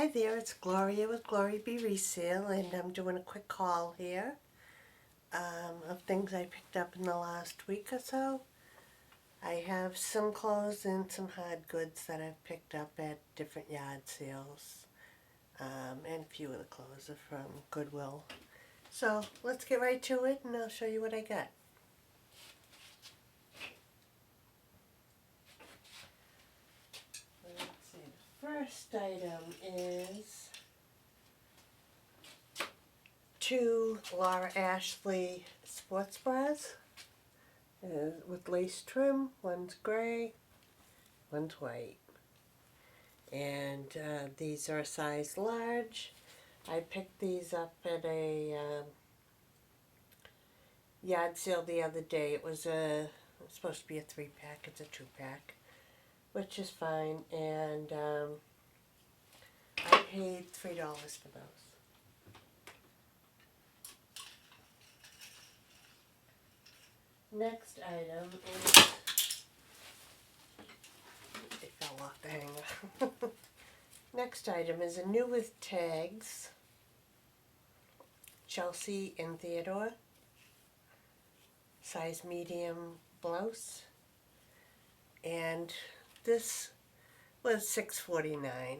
Hi there, it's Gloria with Glory Be Resale, and I'm doing a quick haul here of things I picked up in the last week or so. I have some clothes and some hard goods that I've picked up at different yard sales, and a few of the clothes are from Goodwill. So let's get right to it and I'll show you what I got. Let's see, the first item is two Laura Ashley sports bras with lace trim. One's gray, one's white. And these are a size large. I picked these up at a yard sale the other day. It's supposed to be a 3-pack, it's a 2-pack, which is fine. And I paid $3 for those. Next item is, it fell off the hanger. Next item is a new with tags, Chelsea and Theodore, size medium blouse. And this was $6.49.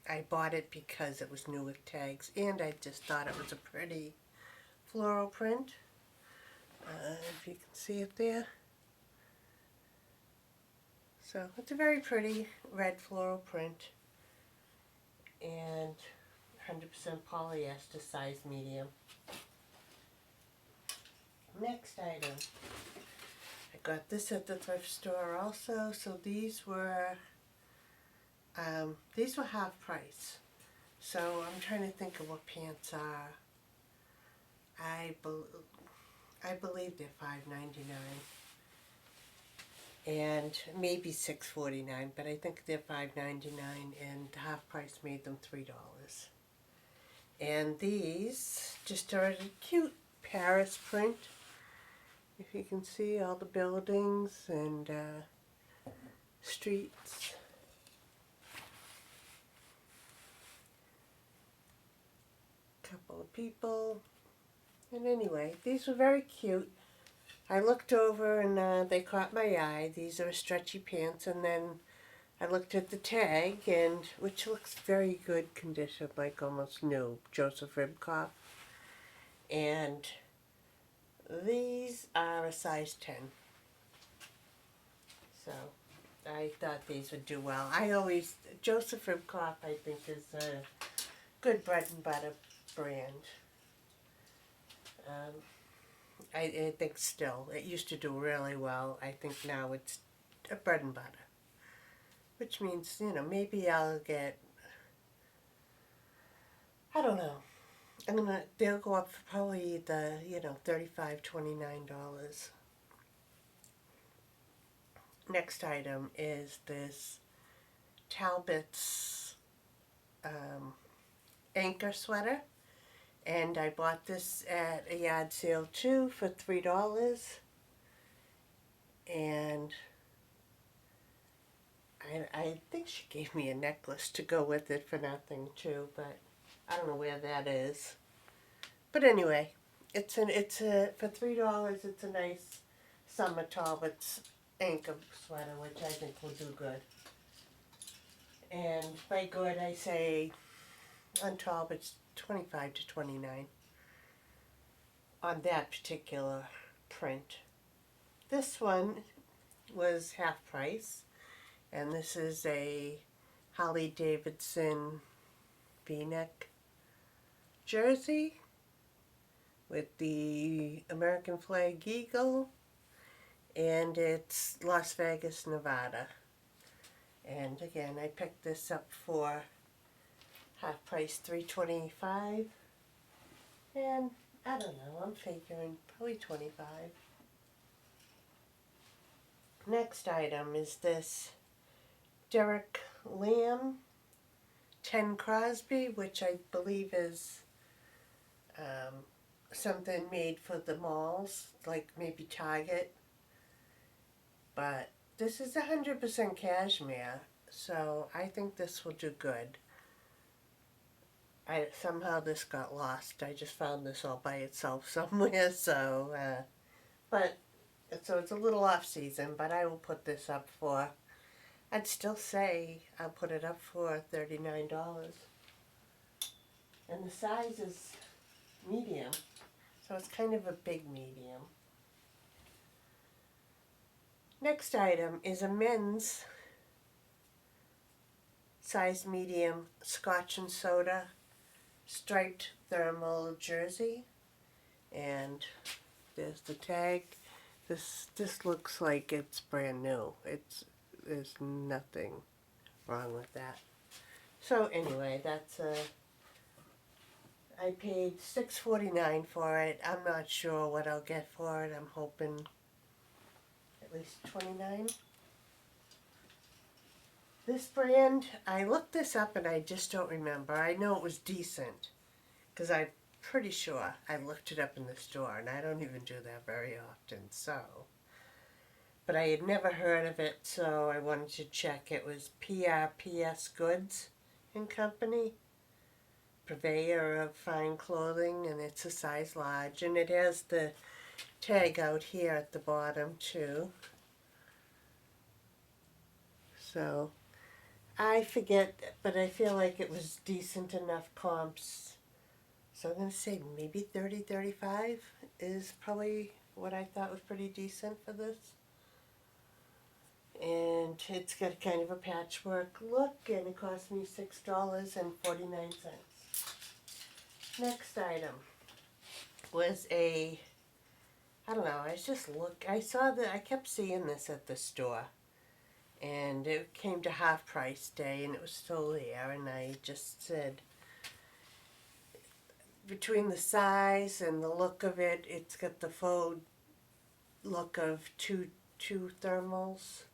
I bought it because it was new with tags, and I just thought it was a pretty floral print. If you can see it there. So it's a very pretty red floral print and 100% polyester, size medium. Next item. I got this at the thrift store also. So these were half price. So I'm trying to think of what pants are. I believe they're $5.99 and maybe $6.49, but I think they're $5.99, and half price made them $3. And these just are a cute Paris print. If you can see all the buildings and streets. Couple of people. And anyway, these were very cute. I looked over and they caught my eye. These are stretchy pants, and then I looked at the tag, and which looks very good condition, like almost new, Joseph Ribkoff. And these are a size 10. So I thought these would do well. Joseph Ribkoff, I think, is a good bread and butter brand. I think still, it used to do really well. I think now it's a bread and butter. Which means, maybe I'll get, I don't know. They'll go up for probably the, $35, $29. Next item is this Talbot's anchor sweater. And I bought this at a yard sale too for $3. And I think she gave me a necklace to go with it for nothing too, but I don't know where that is. But anyway, for $3, it's a nice summer Talbot's anchor sweater, which I think will do good. And by good, I say on Talbot's $25 to $29 on that particular print. This one was half price, and this is a Harley Davidson V-neck jersey with the American flag eagle, and it's Las Vegas, Nevada. And again, I picked this up for half price, $3.25, and I don't know, I'm figuring probably $25. Next item is this Derek Lamb 10 Crosby, which I believe is something made for the malls, like maybe Target. But this is 100% cashmere, so I think this will do good. somehow this got lost. I just found this all by itself somewhere, so, but, so it's a little off season, but I will put this up for, I'd still say I'll put it up for $39. And the size is medium, so it's kind of a big medium. Next item is a men's size medium Scotch and soda striped thermal jersey, and there's the tag. This looks like it's brand new. There's nothing wrong with that. So anyway, I paid $6.49 for it. I'm not sure what I'll get for it. I'm hoping at least $29. This brand, I looked this up and I just don't remember. I know it was decent because I'm pretty sure I looked it up in the store, and I don't even do that very often, so. But I had never heard of it, so I wanted to check. It was PRPS Goods and Company, purveyor of fine clothing, and it's a size large, and it has the tag out here at the bottom too. So I forget, but I feel like it was decent enough comps. So I'm going to say maybe 30, 35 is probably what I thought was pretty decent for this. And it's got kind of a patchwork look, and it cost me $6.49. Next item was I don't know, I kept seeing this at the store. And it came to half price day, and it was still there, and I just said, between the size and the look of it, it's got the faux look of two thermals,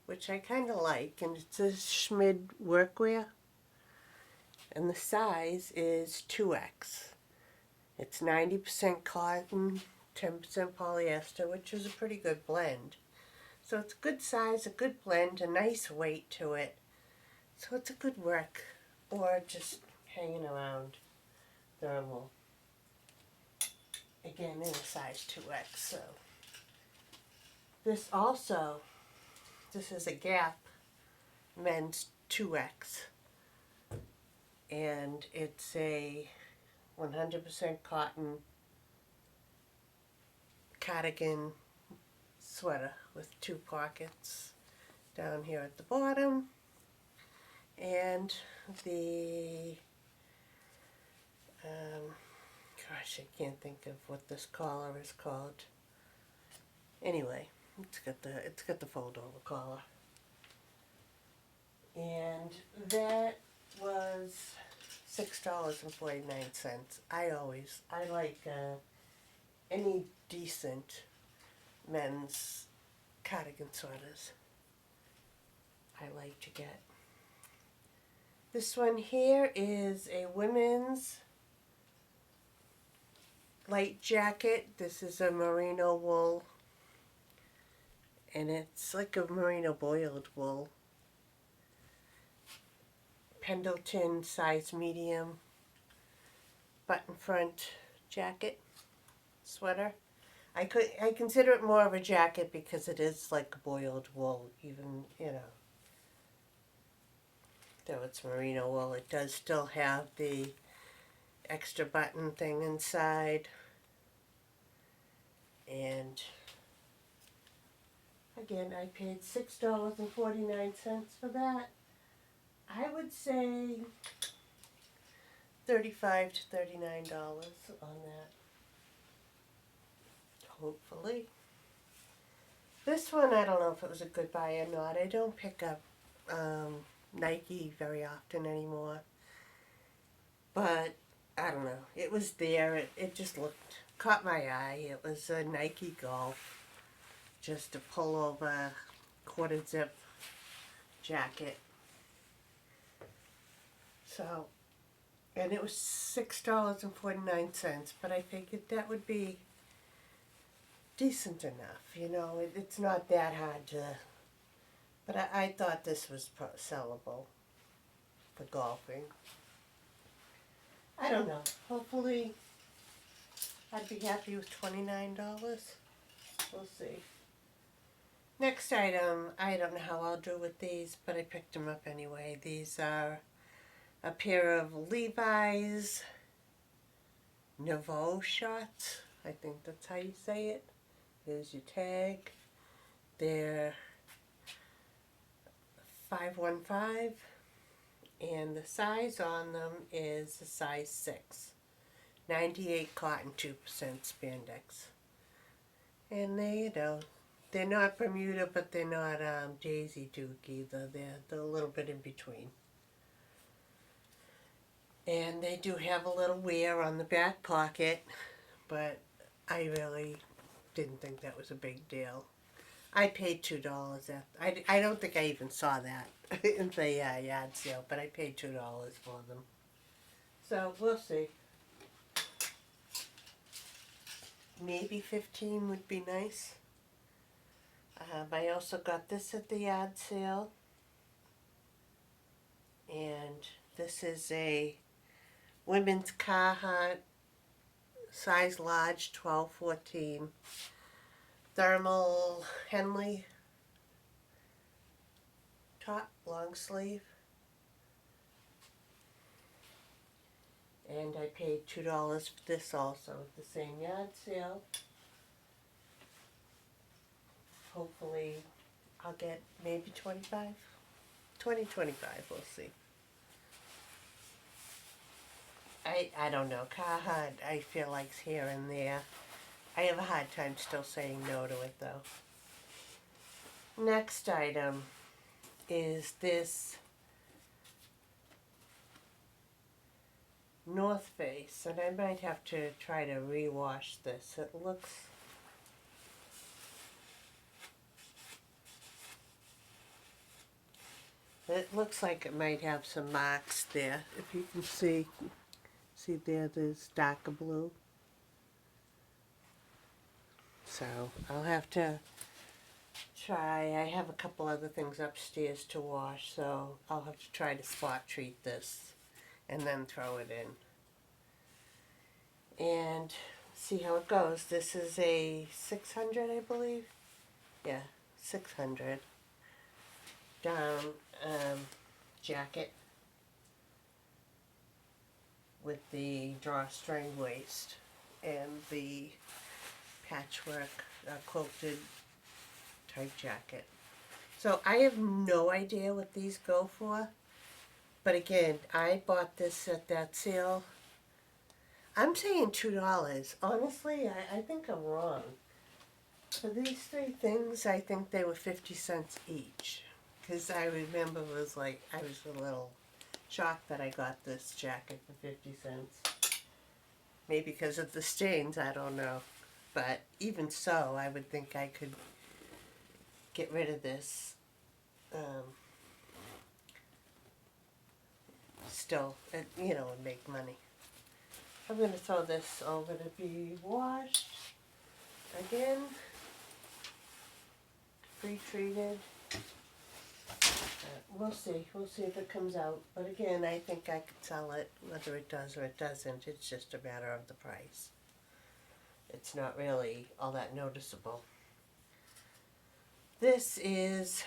which I kind of like, and it's a Schmid workwear, and the size is 2X. It's 90% cotton, 10% polyester, which is a pretty good blend. So it's a good size, a good blend, a nice weight to it. So it's a good work, or just hanging around thermal. Again, in a size 2X. So this is a Gap men's 2X. And it's a 100% cotton cardigan sweater with 2 pockets down here at the bottom, and the gosh, I can't think of what this collar is called. Anyway, it's got the fold over collar, and that was $6.49. I like any decent men's cardigan sweaters. I like to get. This one here is a women's light jacket. This is a merino wool, and it's like a merino boiled wool. Pendleton size medium button front jacket sweater. I consider it more of a jacket because it is like boiled wool, even, though it's merino wool. It does still have the extra button thing inside. And again, I paid $6.49 for that. I would say $35 to $39 on that. Hopefully. This one, I don't know if it was a good buy or not. I don't pick up Nike very often anymore. But, I don't know. It was there. It just caught my eye. It was a Nike Golf. Just a pullover, quarter zip jacket. So, and it was $6.49, but I figured that would be decent enough, it's not that hard to, but I thought this was sellable for golfing. I don't know. Hopefully I'd be happy with $29. We'll see. Next item, I don't know how I'll do with these, but I picked them up anyway. These are a pair of Levi's Nouveau shorts. I think that's how you say it. Here's your tag. They're 515, and the size on them is a size 6. 98 cotton, 2% spandex. And they're not Bermuda, but they're not Daisy Duke either. They're a little bit in between. And they do have a little wear on the back pocket, but I really didn't think that was a big deal. I paid $2. I don't think I even saw that in the yard sale, but I paid $2 for them. So we'll see. Maybe 15 would be nice. I also got this at the yard sale. And this is a women's Carhartt, size large, 12-14. Thermal Henley top, long sleeve. And I paid $2 for this also at the same yard sale. Hopefully I'll get maybe 25. 20, 25, we'll see. I don't know. Carhartt, I feel like's here and there. I have a hard time still saying no to it though. Next item is this North Face, and I might have to try to rewash this. It looks like it might have some marks there. If you can see there's darker blue. So I'll have to try. I have a couple other things upstairs to wash, so I'll have to try to spot treat this and then throw it in. And see how it goes. This is a 600, I believe. Yeah, 600. Down jacket with the drawstring waist and the patchwork quilted type jacket. So I have no idea what these go for, but again, I bought this at that sale. I'm saying $2. Honestly, I think I'm wrong. For these three things, I think they were 50 cents each. Because I remember I was a little shocked that I got this jacket for 50 cents. Maybe because of the stains, I don't know. But even so, I would think I could get rid of this still, and make money. I'm going to throw this over to be washed again, pre-treated. We'll see if it comes out. But again, I think I could sell it, whether it does or it doesn't. It's just a matter of the price. It's not really all that noticeable. This is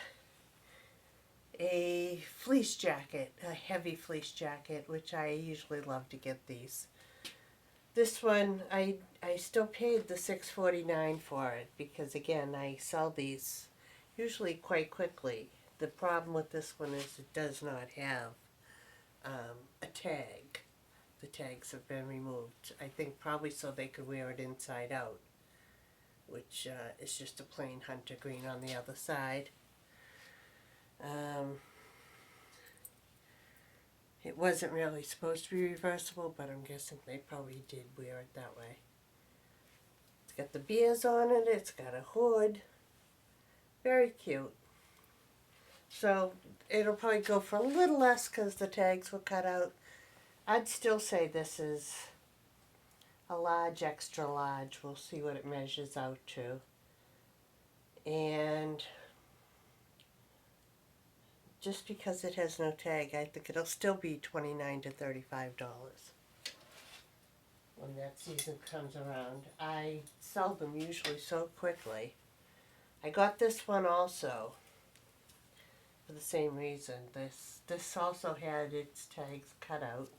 a fleece jacket, a heavy fleece jacket, which I usually love to get these. This one, I still paid the $6.49 for it because, again, I sell these usually quite quickly. The problem with this one is it does not have a tag. The tags have been removed. I think probably so they could wear it inside out, which is just a plain hunter green on the other side. It wasn't really supposed to be reversible, but I'm guessing they probably did wear it that way. It's got the beers on it. It's got a hood. Very cute. So it'll probably go for a little less because the tags were cut out. I'd still say this is a large, extra large. We'll see what it measures out to. And just because it has no tag, I think it'll still be $29 to $35. when that season comes around. I sell them usually so quickly. I got this one also for the same reason. This also had its tags cut out.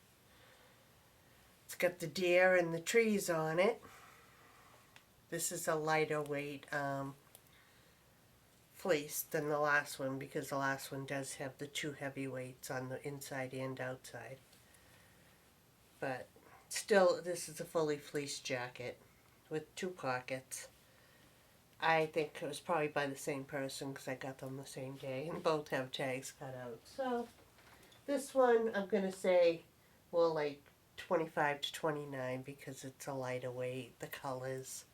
It's got the deer and the trees on it. This is a lighter weight fleece than the last one because the last one does have the two heavy weights on the inside and outside. But still, this is a fully fleeced jacket with 2 pockets. I think it was probably by the same person because I got them the same day and both have tags cut out. So this one I'm going to say, well, like 25 to 29 because it's a lighter weight. The colors,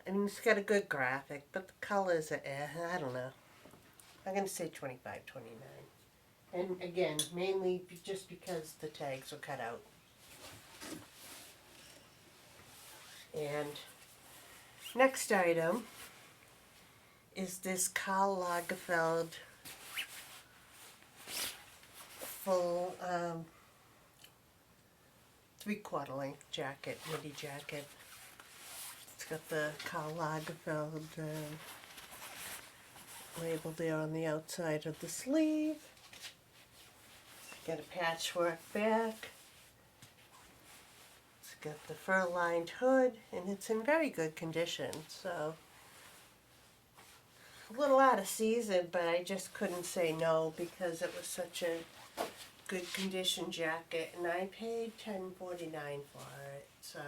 I mean, it's got a good graphic, but the colors are, I don't know. I'm going to say 25, 29. And again, mainly just because the tags were cut out. And next item is this Karl Lagerfeld full 3/4 length jacket, midi jacket. It's got the Karl Lagerfeld label there on the outside of the sleeve. It's got a patchwork back. It's got the fur-lined hood, and it's in very good condition. So a little out of season, but I just couldn't say no because it was such a good condition jacket, and I paid $10.49 for it. So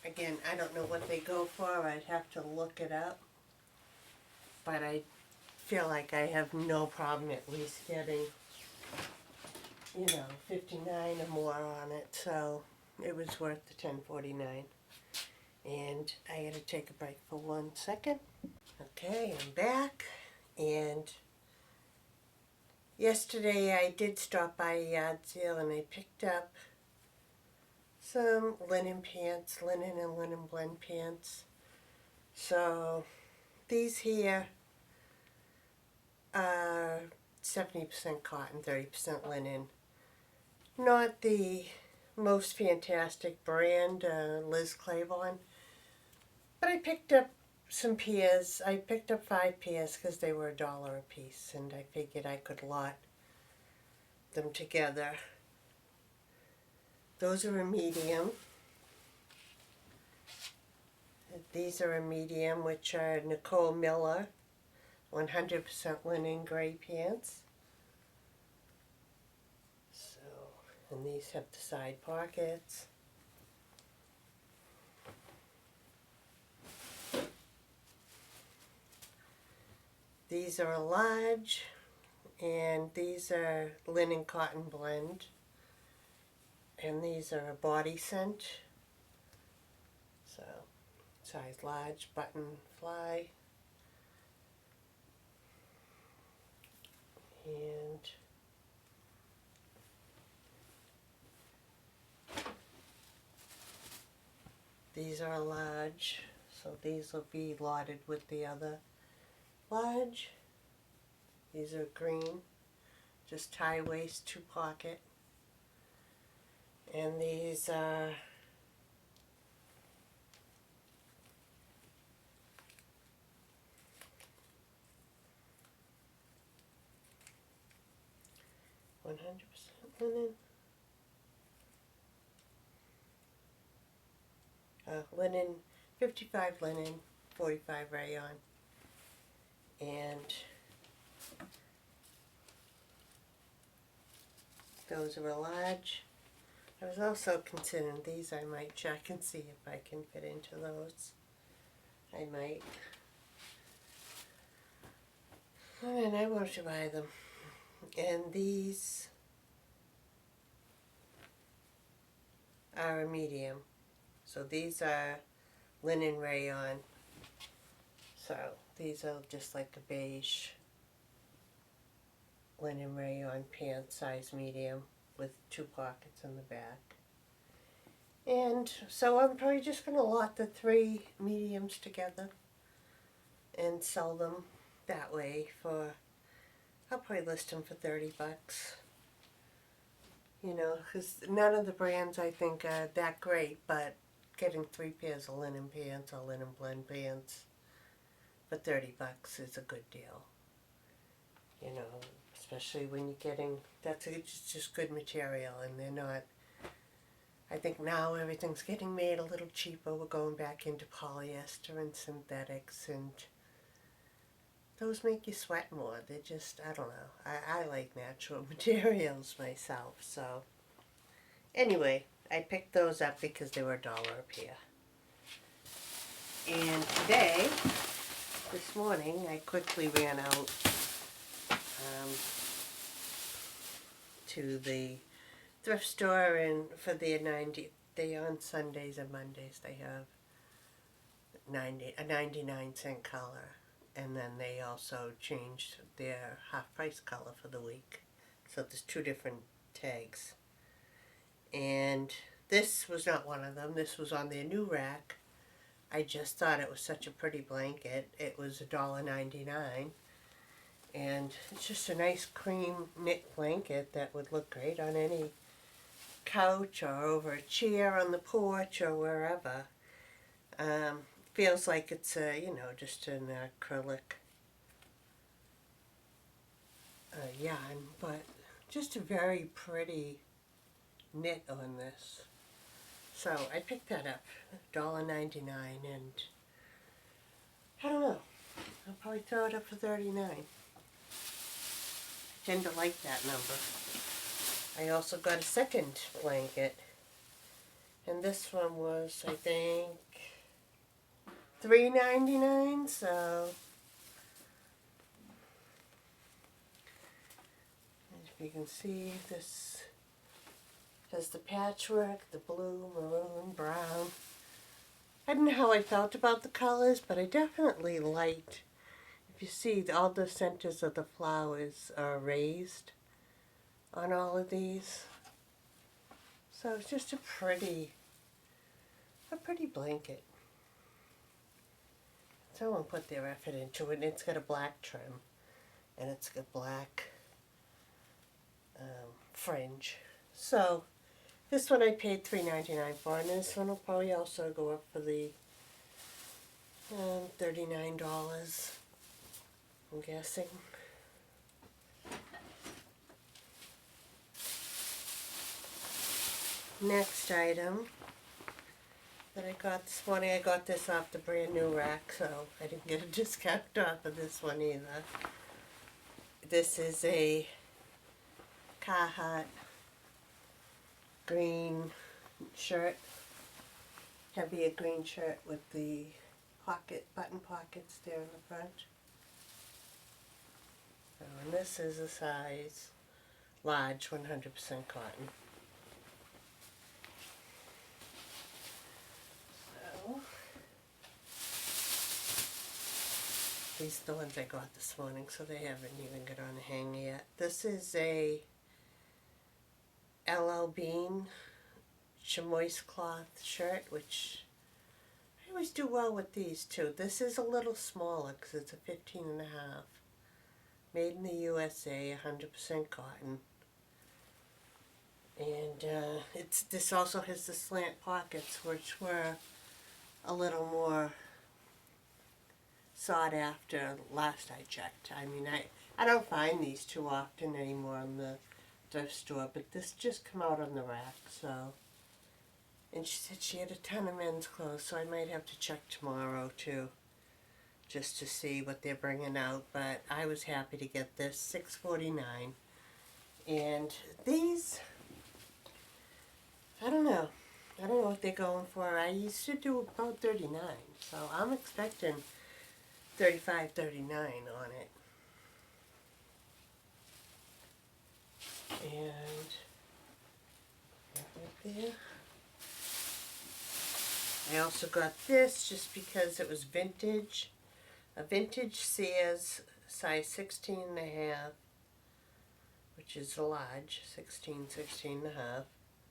again, I don't know what they go for. I'd have to look it up, but I feel like I have no problem at least getting, you know, 59 or more on it. So it was worth the $10.49. And I had to take a break for 1 second. Okay, I'm back, and yesterday I did stop by a yard sale and I picked up some linen pants, linen and linen blend pants. So these here are 70% cotton, 30% linen. Not the most fantastic brand, Liz Claiborne, but I picked up some pairs. I picked up 5 pairs because they were $1 a piece, and I figured I could lot them together. Those are a medium. These are a medium, which are Nicole Miller 100% linen gray pants. So, and these have the side pockets. These are a large, and these are linen cotton blend, and these are a body scent. So, size large, button fly, and these are large, so these will be lotted with the other large. These are green, just tie waist, 2 pocket. And these are (100% linen). Linen, 55 linen, 45 rayon. And those are a large. I was also considering these. I might check and see if I can fit into those. I might. And I want to buy them. And these are a medium. So these are linen rayon. So these are just like a beige linen rayon pant, size medium, with 2 pockets in the back. And so I'm probably just going to lot the 3 mediums together and sell them that way for, I'll probably list them for $30. You know, because none of the brands I think are that great, but getting 3 pairs of linen pants or linen blend pants for $30 is a good deal. You know, especially when you're getting, it's just good material, and they're not, I think now everything's getting made a little cheaper. We're going back into polyester and synthetics, and those make you sweat more. They're just, I don't know. I like natural materials myself, so. Anyway, I picked those up because they were $1 a pair. And today, this morning, I quickly ran out to the thrift store, and for their 90, they on Sundays and Mondays they have a 99-cent color, and then they also changed their half-price color for the week. So there's 2 different tags. And this was not one of them. This was on their new rack. I just thought it was such a pretty blanket. It was $1.99. And it's just a nice cream knit blanket that would look great on any couch or over a chair on the porch or wherever. Feels like it's just an acrylic yarn, but just a very pretty knit on this. So I picked that up, $1.99, and I don't know, I'll probably throw it up for $39. I tend to like that number. I also got a second blanket, and this one was, I think, $3.99, so as you can see, this has the patchwork, the blue, maroon, brown. I don't know how I felt about the colors, but I definitely liked, if you see, all the centers of the flowers are raised on all of these. So it's just a pretty blanket. Someone put their effort into it, and it's got a black trim, and it's got black fringe. So this one I paid $3.99 for, and this one will probably also go up for the $39, I'm guessing. Next item that I got this morning, I got this off the brand new rack, so I didn't get a discount off of this one either. This is a Carhartt green shirt, heavier green shirt with the button pockets there in the front. So, and this is a size large, 100% cotton. So, these are the ones I got this morning, so they haven't even got on a hanger yet. This is a LL Bean chamois cloth shirt, which I always do well with these too. This is a little smaller because it's a 15.5. Made in the USA, 100% cotton. And this also has the slant pockets, which were a little more sought after last I checked. I mean, I don't find these too often anymore in the thrift store, but this just come out on the rack, so. And she said she had a ton of men's clothes, so I might have to check tomorrow too, just to see what they're bringing out. But I was happy to get this, $6.49. And these, I don't know what they're going for. I used to do about $39, so I'm expecting $35, $39 on it. And right there. I also got this just because it was vintage. A vintage Sears size 16.5, which is a large, 16.5.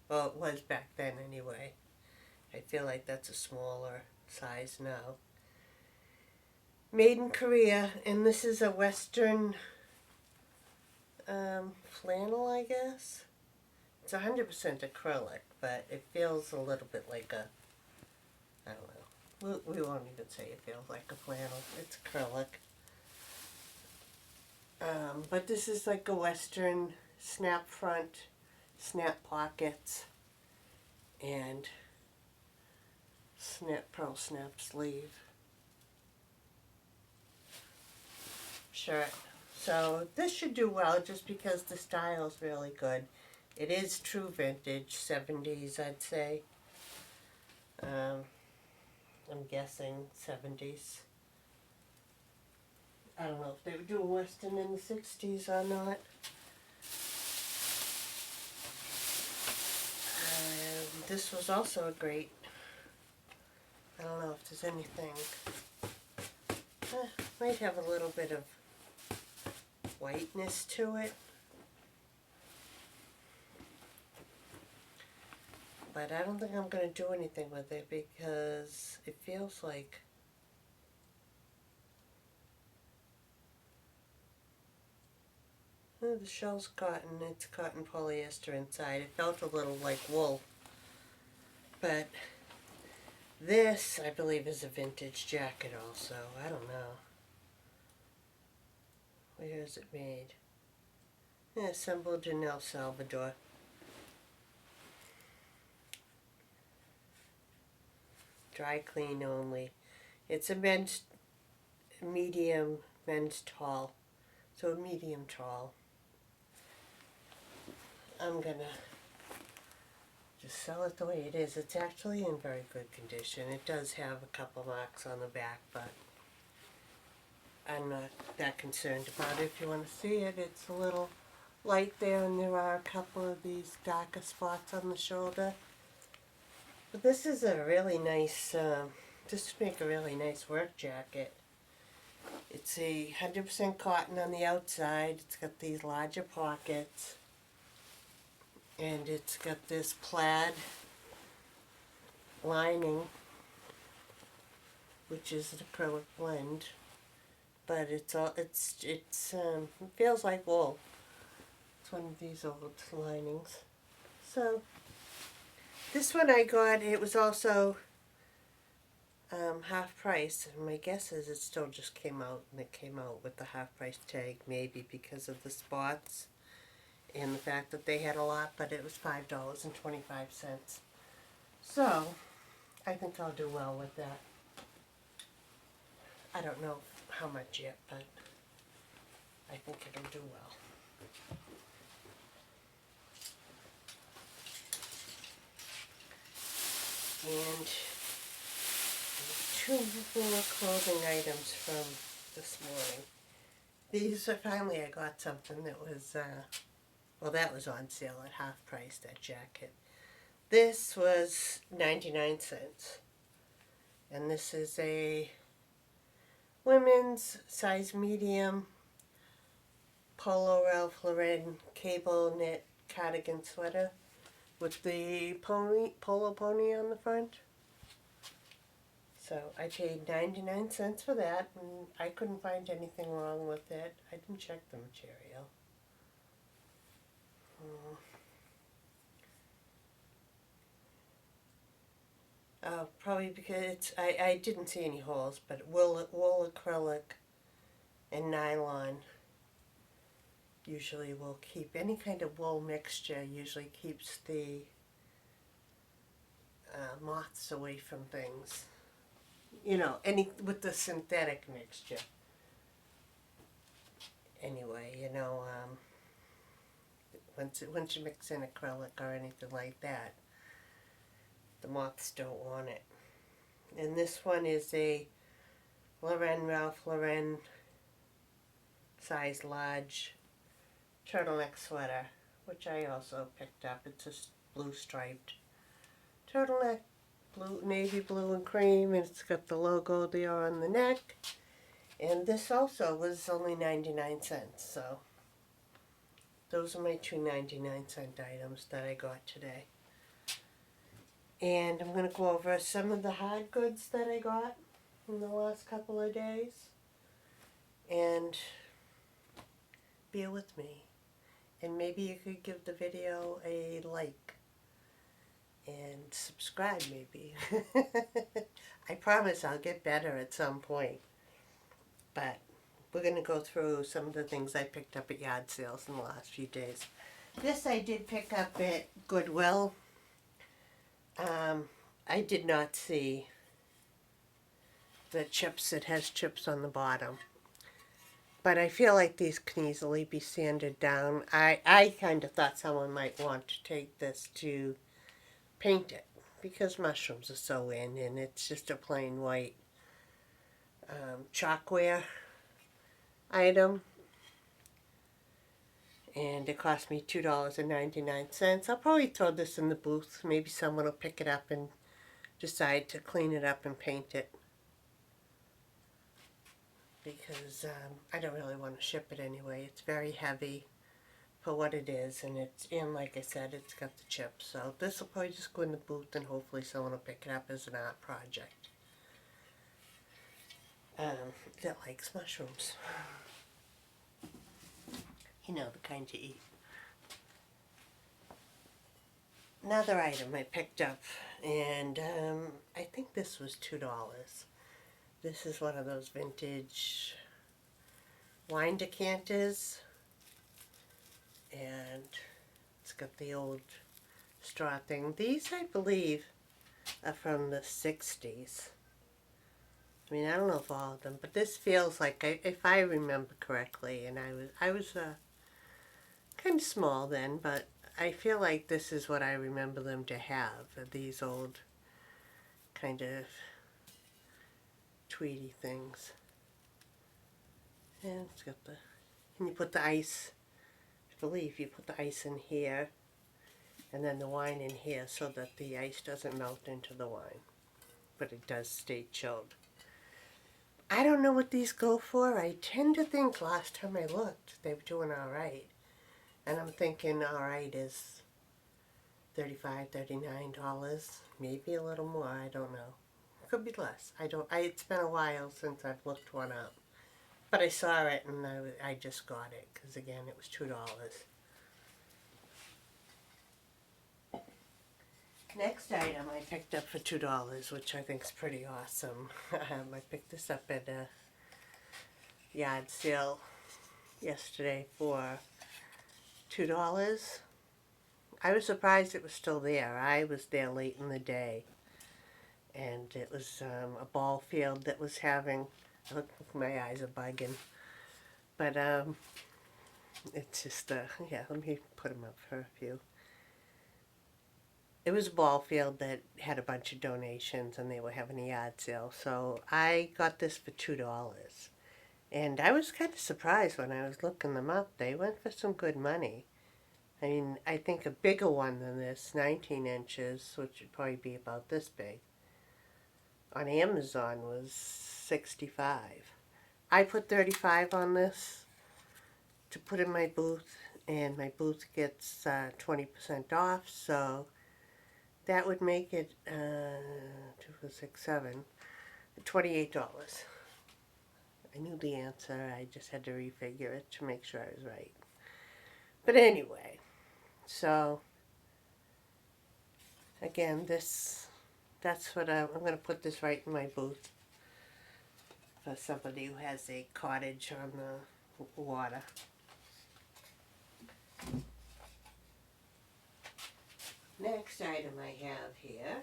Well, it was back then anyway. I feel like that's a smaller size now. Made in Korea, and this is a Western flannel, I guess. It's 100% acrylic, but it feels a little bit like a, I don't know. We won't even say it feels like a flannel. It's acrylic. But this is like a Western snap front, snap pockets, and pearl snap sleeve shirt. So this should do well just because the style is really good. It is true vintage, 70s I'd say. I'm guessing 70s. I don't know if they were doing Western in the 60s or not. This was also a great, I don't know if there's anything, might have a little bit of whiteness to it. But I don't think I'm going to do anything with it because it feels like the shell's cotton, it's cotton polyester inside. It felt a little like wool. But this, I believe, is a vintage jacket also. I don't know. Where is it made? Yeah, assembled in El Salvador. Dry clean only. It's a men's medium, men's tall. So a medium tall. I'm gonna just sell it the way it is. It's actually in very good condition. It does have a couple marks on the back, but I'm not that concerned about it. If you want to see it, it's a little light there, and there are a couple of these darker spots on the shoulder. But this is a really nice, this would make a really nice work jacket. It's a 100% cotton on the outside. It's got these larger pockets. And it's got this plaid lining, which is an acrylic blend. But it feels like wool. It's one of these old linings. So this one I got, it was also half price, and my guess is it still just came out, and it came out with the half price tag, maybe because of the spots and the fact that they had a lot, but it was $5.25. So I think I'll do well with that. I don't know how much yet, but I think it'll do well. And two more clothing items from this morning. These are finally, I got something that was, well, that was on sale at half price, that jacket. This was 99 cents. And this is a women's size medium Polo Ralph Lauren cable knit cardigan sweater with the polo pony on the front. So I paid 99 cents for that, and I couldn't find anything wrong with it. I didn't check the material. Probably because I didn't see any holes, but wool acrylic and nylon usually will keep, any kind of wool mixture usually keeps the moths away from things. You know, with the synthetic mixture. Anyway, you know, once you mix in acrylic or anything like that, the moths don't want it. And this one is a Ralph Lauren size large turtleneck sweater, which I also picked up. It's a blue striped turtleneck, navy blue and cream, and it's got the logo there on the neck. And this also was only 99 cents, so those are my two 99-cent items that I got today. And I'm going to go over some of the hard goods that I got in the last couple of days. And bear with me. And maybe you could give the video a like and subscribe maybe. I promise I'll get better at some point. But we're going to go through some of the things I picked up at yard sales in the last few days. This I did pick up at Goodwill. I did not see the chips. It has chips on the bottom. But I feel like these can easily be sanded down. I kind of thought someone might want to take this to paint it because mushrooms are so in, and it's just a plain white chalkware item. And it cost me $2.99. I'll probably throw this in the booth. Maybe someone will pick it up and decide to clean it up and paint it. Because I don't really want to ship it anyway. It's very heavy for what it is, and like I said, it's got the chips. So this will probably just go in the booth, and hopefully someone will pick it up as an art project that likes mushrooms. You know, the kind you eat. Another item I picked up, and I think this was $2. This is one of those vintage wine decanters, and it's got the old straw thing. These, I believe, are from the 60s. I mean, I don't know if all of them, but this feels like, if I remember correctly, and I was kind of small then, but I feel like this is what I remember them to have, these old kind of tweedy things. And it's got the, and you put the ice, I believe you put the ice in here, and then the wine in here so that the ice doesn't melt into the wine, but it does stay chilled. I don't know what these go for. I tend to think last time I looked they were doing alright. And I'm thinking alright is $35, $39, maybe a little more, I don't know. Could be less. It's been a while since I've looked one up. But I saw it and I just got it because again it was $2. Next item I picked up for $2, which I think is pretty awesome. I picked this up at a yard sale yesterday for $2. I was surprised it was still there. I was there late in the day, and it was a ball field that was having, my eyes are bugging, but it's just, yeah, let me put them up for a few. It was a ball field that had a bunch of donations, and they were having a yard sale, so I got this for $2. And I was kind of surprised when I was looking them up. They went for some good money. I mean, I think a bigger one than this, 19 inches, which would probably be about this big, on Amazon was $65. I put $35 on this to put in my booth, and my booth gets 20% off, so that would make it 2, 4, 6, 7, $28. I knew the answer, I just had to refigure it to make sure I was right. But anyway, so again, that's what I'm going to put this right in my booth for somebody who has a cottage on the water. Next item I have here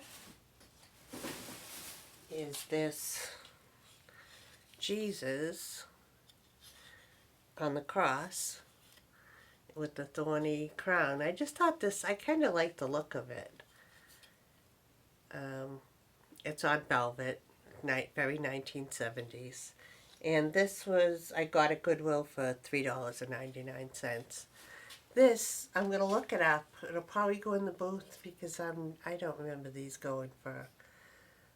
is this Jesus on the cross with the thorny crown. I just thought this, I kind of like the look of it. It's on velvet, very 1970s. And this was, I got at Goodwill for $3.99. This, I'm going to look it up. It'll probably go in the booth because I don't remember these going for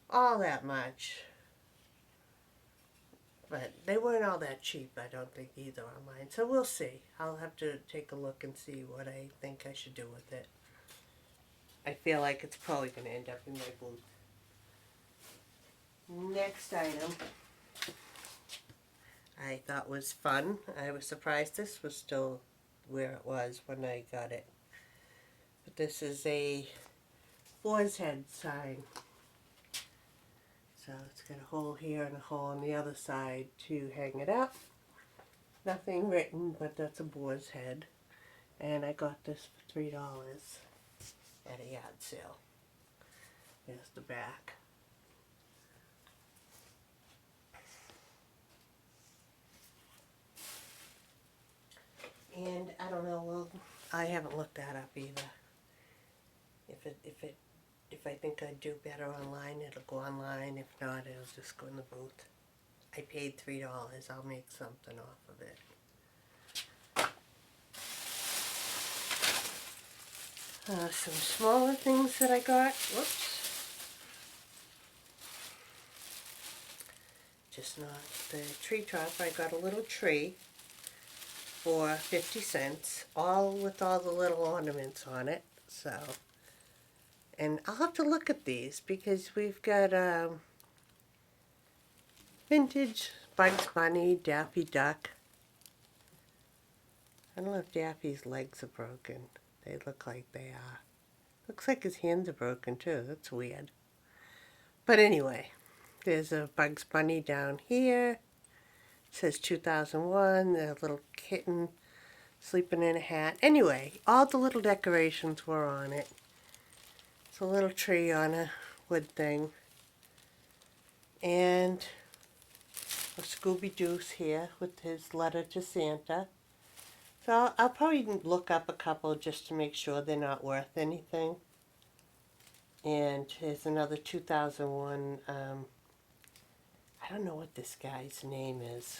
all that much. But they weren't all that cheap, I don't think, either online. So we'll see. I'll have to take a look and see what I think I should do with it. I feel like it's probably going to end up in my booth. Next item I thought was fun. I was surprised this was still where it was when I got it. But this is a boar's head sign. So it's got a hole here and a hole on the other side to hang it up. Nothing written, but that's a boar's head. And I got this for $3 at a yard sale. There's the back. And I don't know, well, I haven't looked that up either. If I think I'd do better online, it'll go online. If not, it'll just go in the booth. I paid $3. I'll make something off of it. Some smaller things that I got. Whoops. Just not the tree top. I got a little tree for 50 cents, all with all the little ornaments on it. So, and I'll have to look at these because we've got vintage Bugs Bunny, Daffy Duck. I don't know if Daffy's legs are broken. They look like they are. Looks like his hands are broken too. That's weird. But anyway, there's a Bugs Bunny down here. It says 2001. The little kitten sleeping in a hat. Anyway, all the little decorations were on it. It's a little tree on a wood thing. And a Scooby-Doo's here with his letter to Santa. So I'll probably look up a couple just to make sure they're not worth anything. And here's another 2001, I don't know what this guy's name is.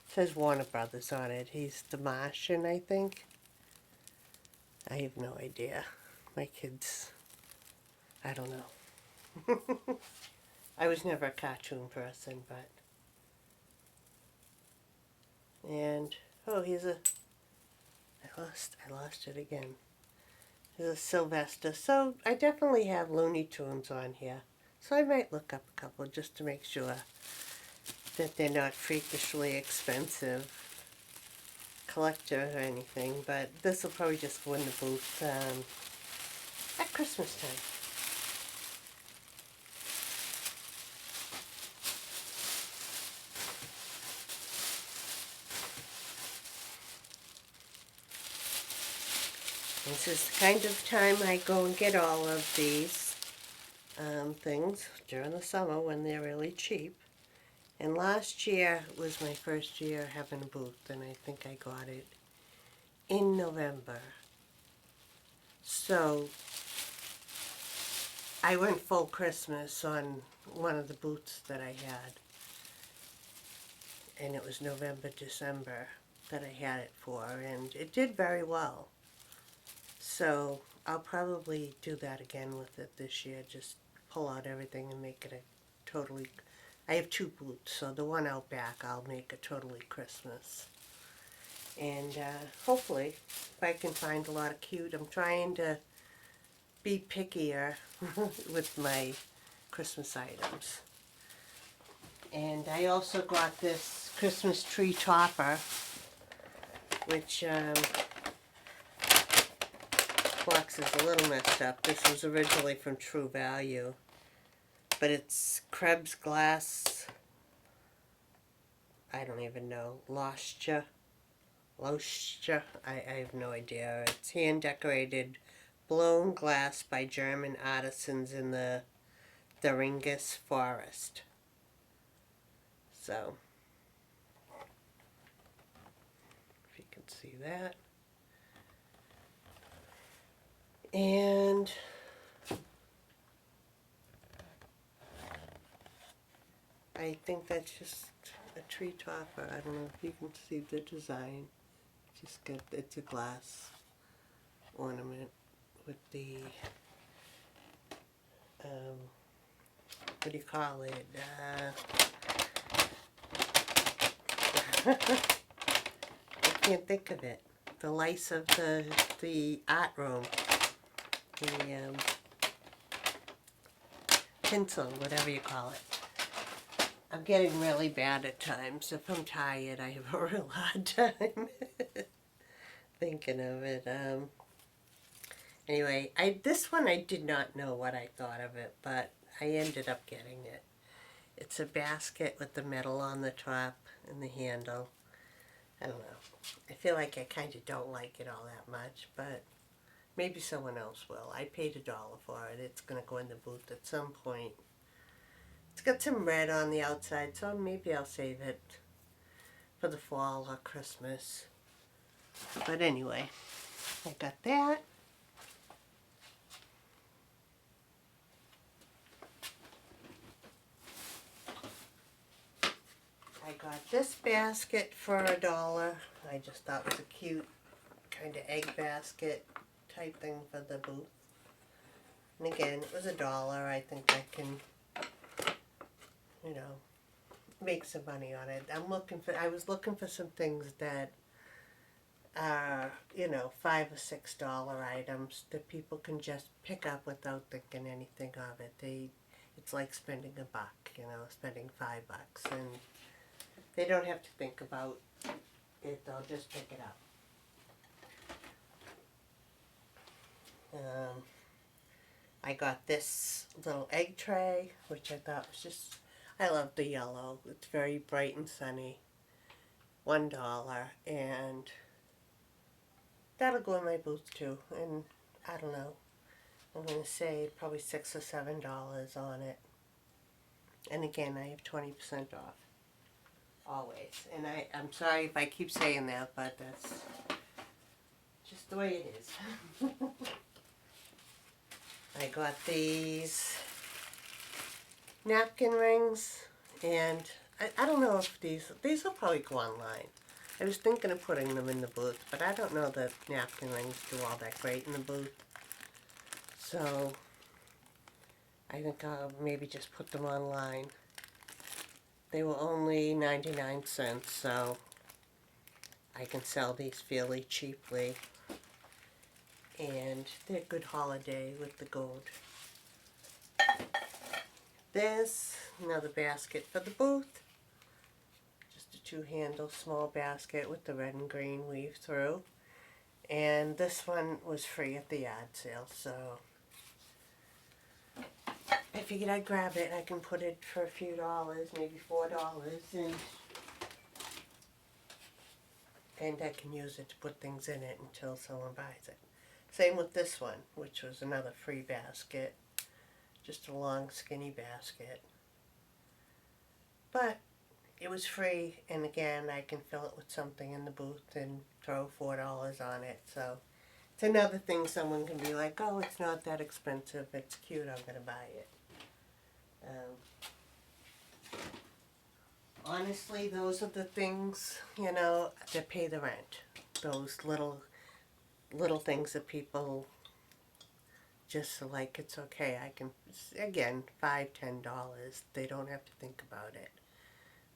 It says Warner Brothers on it. He's the Martian, I think. I have no idea. My kids, I don't know. I was never a cartoon person, but. And, oh, here's a, I lost it again. There's a Sylvester. So I definitely have Looney Tunes on here. So I might look up a couple just to make sure that they're not freakishly expensive collector or anything. But this will probably just go in the booth at Christmas time. This is the kind of time I go and get all of these things during the summer when they're really cheap. And last year was my first year having a booth, and I think I got it in November. So I went full Christmas on one of the booths that I had. And it was November, December that I had it for, and it did very well. So I'll probably do that again with it this year, just pull out everything and make it a totally, I have two booths, so the one out back I'll make a totally Christmas. And hopefully, if I can find a lot of cute, I'm trying to be pickier with my Christmas items. And I also got this Christmas tree topper, which box is a little messed up. This was originally from True Value, but it's Krebs glass. I don't even know. Lostia. I have no idea. It's hand decorated blown glass by German artisans in the Thuringia forest. So, if you can see that. And I think that's just a tree topper. I don't know if you can see the design. Just get, it's a glass ornament with the, what do you call it? I can't think of it. The lice of the art room. The tinsel, whatever you call it. I'm getting really bad at times. If I'm tired, I have a real hard time. thinking of it. Anyway, this one I did not know what I thought of it, but I ended up getting it. It's a basket with the metal on the top and the handle. I don't know. I feel like I kind of don't like it all that much, but maybe someone else will. I paid $1 for it. It's going to go in the booth at some point. It's got some red on the outside, so maybe I'll save it for the fall or Christmas. But anyway, I got that. I got this basket for $1. I just thought it was a cute kind of egg basket type thing for the booth. And again, it was $1. I think I can, you know, make some money on it. I was looking for some things that are, you know, $5 or $6 items that people can just pick up without thinking anything of it. It's like spending $1, you know, spending $5, and they don't have to think about it. They'll just pick it up. I got this little egg tray, which I thought was just, I love the yellow. It's very bright and sunny. $1, and that'll go in my booth too. And I don't know, I'm going to say probably $6 or $7 on it. And again, I have 20% off. Always. And I'm sorry if I keep saying that, but that's just the way it is. I got these napkin rings, and I don't know if these will probably go online. I was thinking of putting them in the booth, but I don't know that napkin rings do all that great in the booth. So I think I'll maybe just put them online. They were only 99 cents, so I can sell these fairly cheaply. And they're good holiday with the gold. This, another basket for the booth. Just a 2-handle small basket with the red and green weave through. And this one was free at the yard sale, so I figured I'd grab it. I can put it for a few dollars, maybe $4, and I can use it to put things in it until someone buys it. Same with this one, which was another free basket. Just a long, skinny basket. But it was free, and again, I can fill it with something in the booth and throw $4 on it. So it's another thing someone can be like, oh, it's not that expensive, it's cute, I'm going to buy it. Honestly, those are the things, you know, that pay the rent. Those little things that people just like, it's okay. I can, again, $5, $10. They don't have to think about it.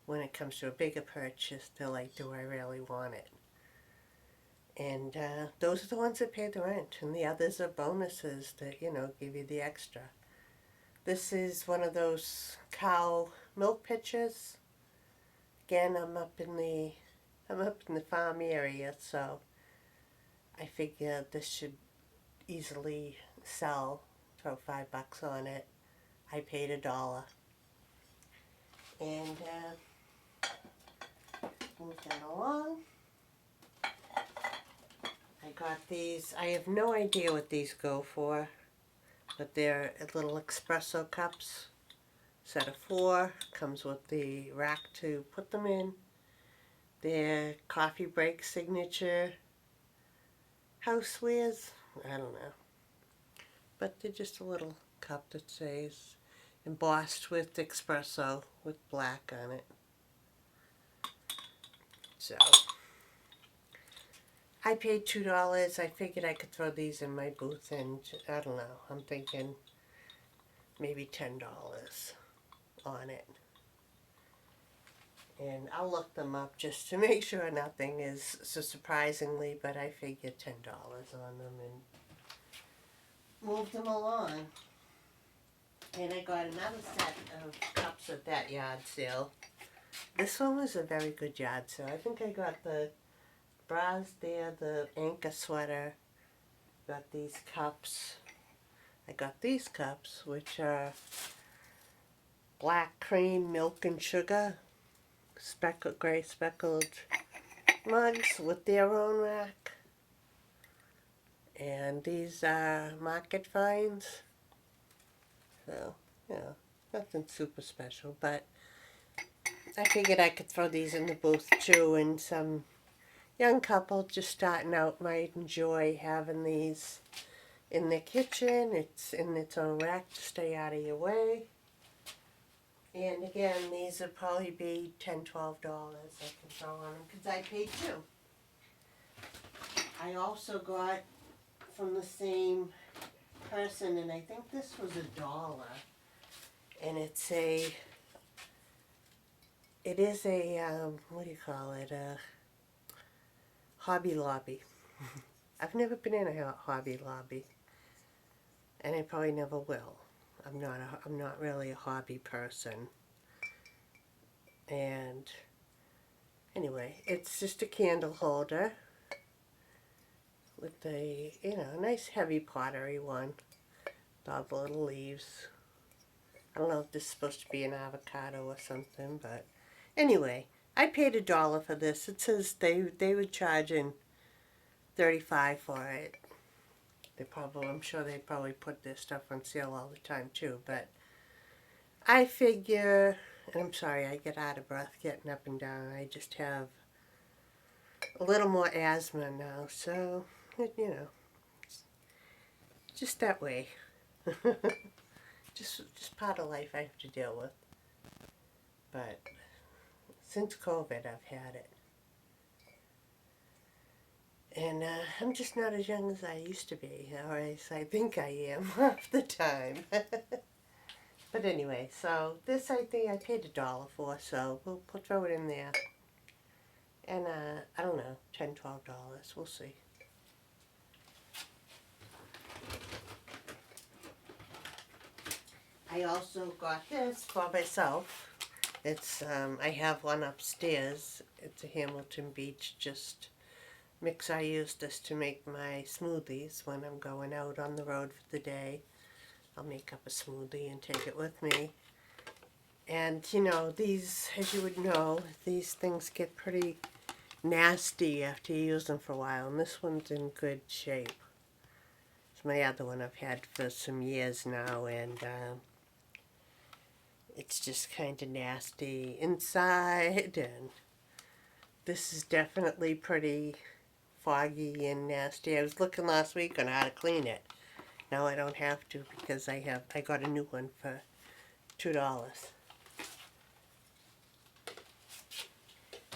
When it comes to a bigger purchase, they're like, do I really want it? And those are the ones that pay the rent. And the others are bonuses that, you know, give you the extra. This is one of those cow milk pitchers. Again, I'm up in the farm area, so I figure this should easily sell. Throw $5 on it. I paid $1. And move that along. I got these. I have no idea what these go for, but they're little espresso cups. Set of 4. Comes with the rack to put them in. They're coffee break signature housewares. I don't know. But they're just a little cup that says embossed with espresso with black on it. So I paid $2. I figured I could throw these in my booth, and I don't know. I'm thinking maybe $10 on it. And I'll look them up just to make sure nothing is so surprisingly, but I figured $10 on them and moved them along. And I got another set of cups at that yard sale. This one was a very good yard sale. I think I got the bras there, the anchor sweater. Got these cups. I got these cups, which are black cream, milk, and sugar. Speckled, gray speckled mugs with their own rack. And these are market finds. So, nothing super special, but I figured I could throw these in the booth too, and some young couple just starting out might enjoy having these in their kitchen. It's in its own rack to stay out of your way. And again, these would probably be $10, $12 I can throw on them because I paid two. I also got from the same person, and I think this was $1, and it is a, what do you call it, a Hobby Lobby. I've never been in a Hobby Lobby, and I probably never will. I'm not really a hobby person. And anyway, it's just a candle holder with a, nice heavy pottery one. All the little leaves. I don't know if this is supposed to be an avocado or something, but anyway, I paid $1 for this. It says they were charging $35 for it. I'm sure they probably put their stuff on sale all the time too, but I figure, and I'm sorry I get out of breath getting up and down. I just have a little more asthma now, so, just that way. just part of life I have to deal with. But since COVID, I've had it. And I'm just not as young as I used to be, or as I think I am half the time. But anyway, so this I think I paid $1 for, so we'll throw it in there. And I don't know, $10, $12, we'll see. I also got this for myself. It's I have one upstairs. It's a Hamilton Beach just mix. I use this to make my smoothies when I'm going out on the road for the day. I'll make up a smoothie and take it with me. And these, as you would know, these things get pretty nasty after you use them for a while, and this one's in good shape. It's my other one I've had for some years now, and it's just kind of nasty inside, and this is definitely pretty foggy and nasty. I was looking last week on how to clean it. Now I don't have to because I got a new one for $2.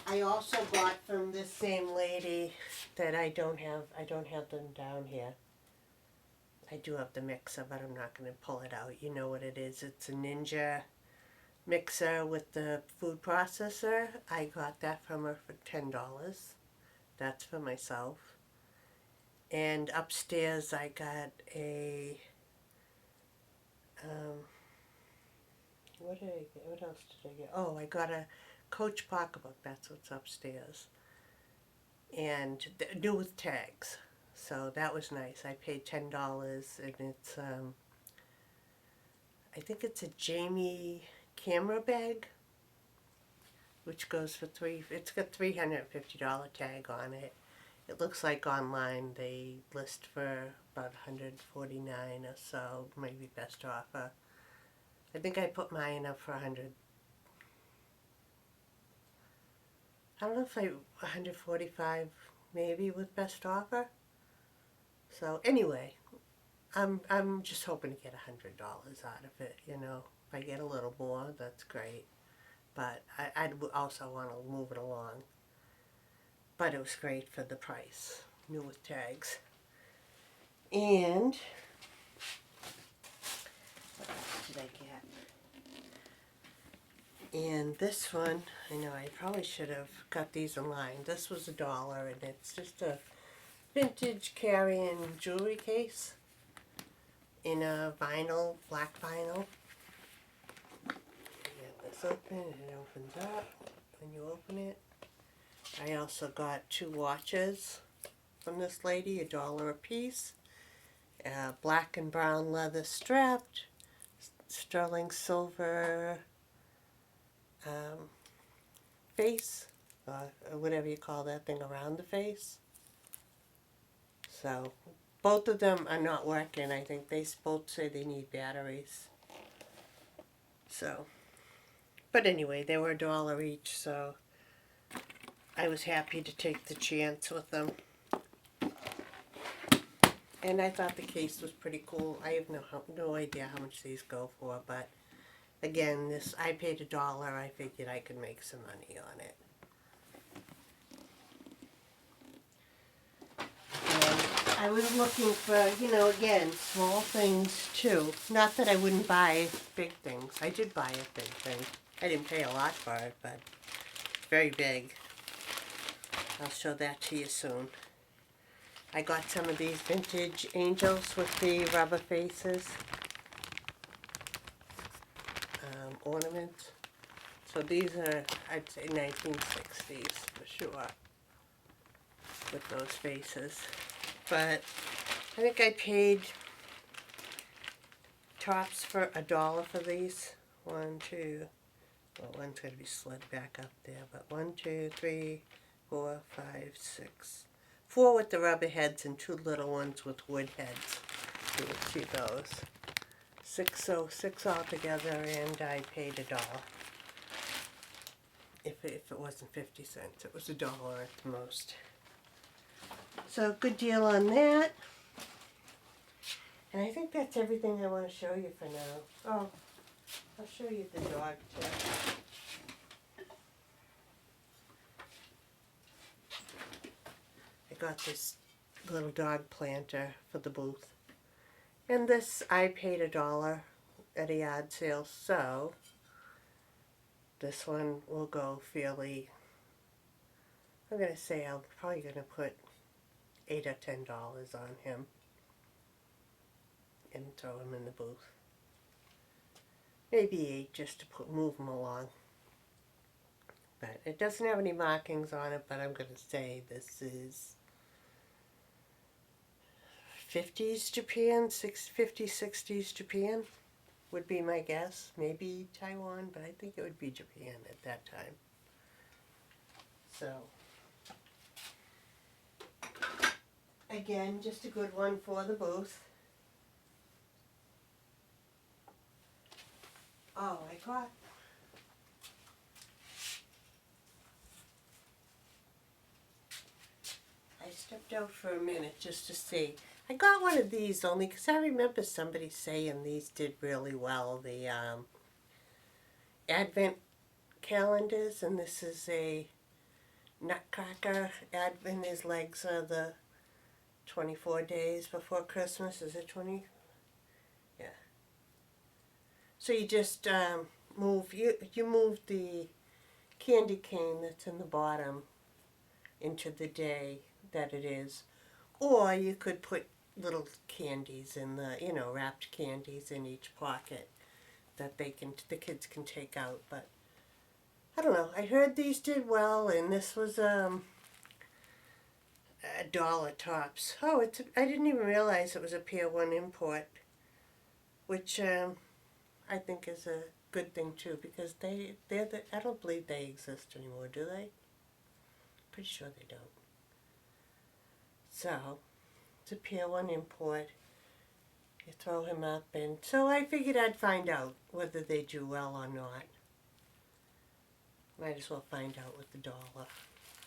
I also got from this same lady that I don't have them down here. I do have the mixer, but I'm not going to pull it out. You know what it is. It's a Ninja mixer with the food processor. I got that from her for $10. That's for myself. And upstairs I got a, what did I get? What else did I get? Oh, I got a Coach pocketbook. That's what's upstairs. And new with tags. So that was nice. I paid $10, and it's, I think it's a Jamie camera bag, which goes for it's got $350 tag on it. It looks like online they list for about $149 or so, maybe best offer. I think I put mine up for $100. I don't know if $145 maybe with best offer. So anyway, I'm just hoping to get $100 out of it. If I get a little more, that's great. But I'd also want to move it along. But it was great for the price, new with tags. And what else did I get? And this one, I know I probably should have got these online. This was $1, and it's just a vintage carrying jewelry case in a vinyl, black vinyl. You get this open, and it opens up when you open it. I also got 2 watches from this lady, $1 a piece. Black and brown leather strapped, sterling silver face, or whatever you call that thing around the face. So both of them are not working. I think they both say they need batteries. So, but anyway, they were $1 each, so I was happy to take the chance with them. And I thought the case was pretty cool. I have no idea how much these go for, but again, I paid $1. I figured I could make some money on it. And I was looking for, again, small things too. Not that I wouldn't buy big things. I did buy a big thing. I didn't pay a lot for it, but very big. I'll show that to you soon. I got some of these vintage angels with the rubber faces. Ornaments. So these are, I'd say 1960s for sure, with those faces. But I think I paid tops for $1 for these. One, two, well, one's going to be slid back up there, but 1, 2, 3, 4, 5, 6. 4 with the rubber heads and 2 little ones with wood heads. You would see those. 6 altogether, and I paid $1. If it wasn't 50 cents, it was $1 at the most. So good deal on that. And I think that's everything I want to show you for now. Oh, I'll show you the dog too. I got this little dog planter for the booth. And this, I paid $1 at a yard sale, so this one will go fairly, I'm going to say I'm probably going to put $8 or $10 on him and throw him in the booth. Maybe 8 just to move him along. But it doesn't have any markings on it, but I'm going to say this is 50s Japan, 50s, 60s Japan would be my guess. Maybe Taiwan, but I think it would be Japan at that time. So, again, just a good one for the booth. Oh, I stepped out for a minute just to see. I got one of these only because I remember somebody saying these did really well. The Advent calendars, and this is a Nutcracker Advent. His legs are the 24 days before Christmas. Is it 20? Yeah. So you just move the candy cane that's in the bottom into the day that it is, or you could put little candies in the, wrapped candies in each pocket that the kids can take out. But I don't know. I heard these did well, and this was $1 tops. Oh, I didn't even realize it was a Pier 1 import, which I think is a good thing too, because I don't believe they exist anymore, do they? Pretty sure they don't. So, it's a Pier 1 import. You throw him up, and so I figured I'd find out whether they do well or not. Might as well find out with $1,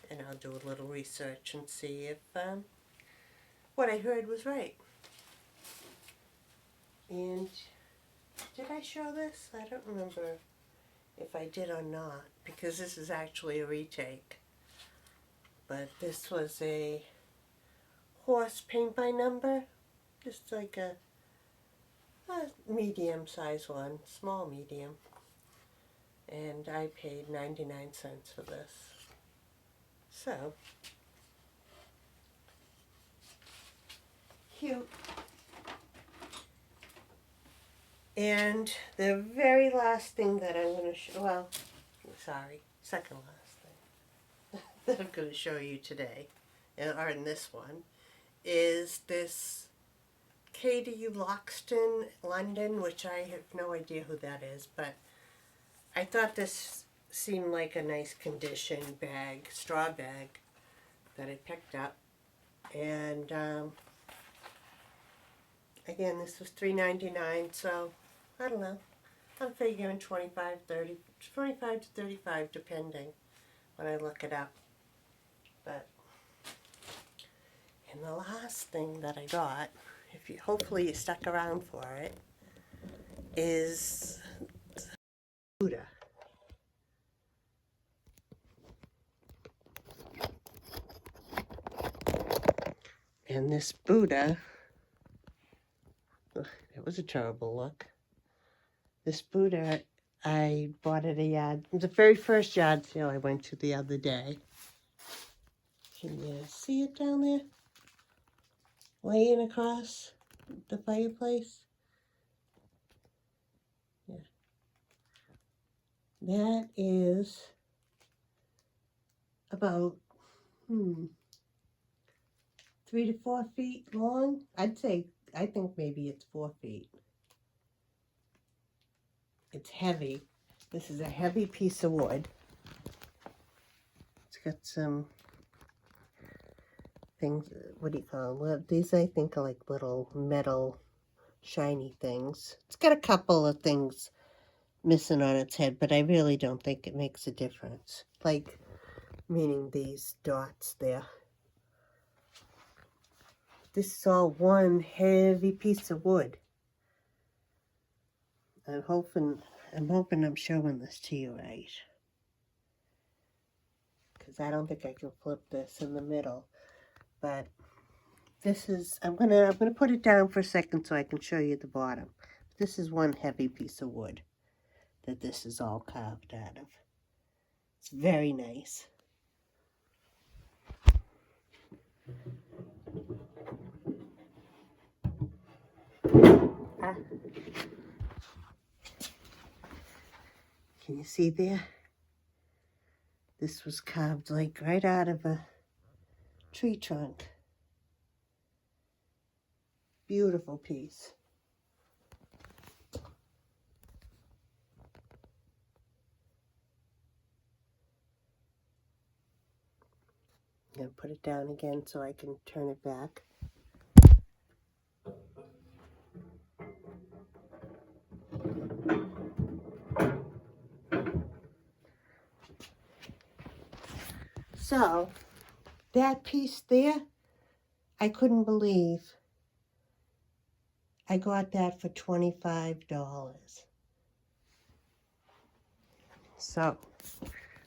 and I'll do a little research and see if what I heard was right. And did I show this? I don't remember if I did or not, because this is actually a retake. But this was a horse paint by number, just like a medium size one, small medium. And I paid 99 cents for this. So, cute. And the very last thing that I'm going to show, well, sorry, second last thing. that I'm going to show you today, or in this one, is this Katie Loxton London, which I have no idea who that is, but I thought this seemed like a nice condition bag, straw bag, that I picked up. And again, this was $3.99, so I don't know. I'm figuring 25 to 35 depending when I look it up. But, and the last thing that I got, if you hopefully you stuck around for it, is Buddha. And this Buddha, ugh, that was a terrible look. This Buddha, I bought at a yard, the very first yard sale I went to the other day. Can you see it down there? Laying across the fireplace? Yeah. That is about, 3 to 4 feet long. I think maybe it's 4 feet. It's heavy. This is a heavy piece of wood. It's got some things, what do you call them? Well, these I think are like little metal shiny things. It's got a couple of things missing on its head, but I really don't think it makes a difference. Like, meaning these dots there. This is all one heavy piece of wood. I'm hoping I'm showing this to you right. Because I don't think I can flip this in the middle. But this is, I'm gonna put it down for a second so I can show you the bottom. This is one heavy piece of wood that this is all carved out of. It's very nice. Can you see there? This was carved like right out of a tree trunk. Beautiful piece. I'm going to put it down again so I can turn it back. So, that piece there, I couldn't believe I got that for $25. So,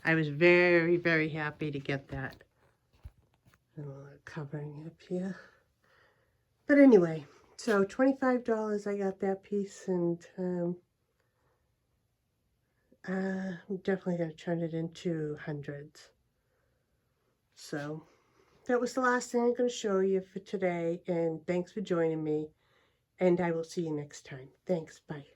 I was very, very happy to get that. And covering up here. But anyway, so $25 I got that piece, and I'm definitely going to turn it into hundreds. So that was the last thing I'm going to show you for today, and thanks for joining me, and I will see you next time. Thanks, bye.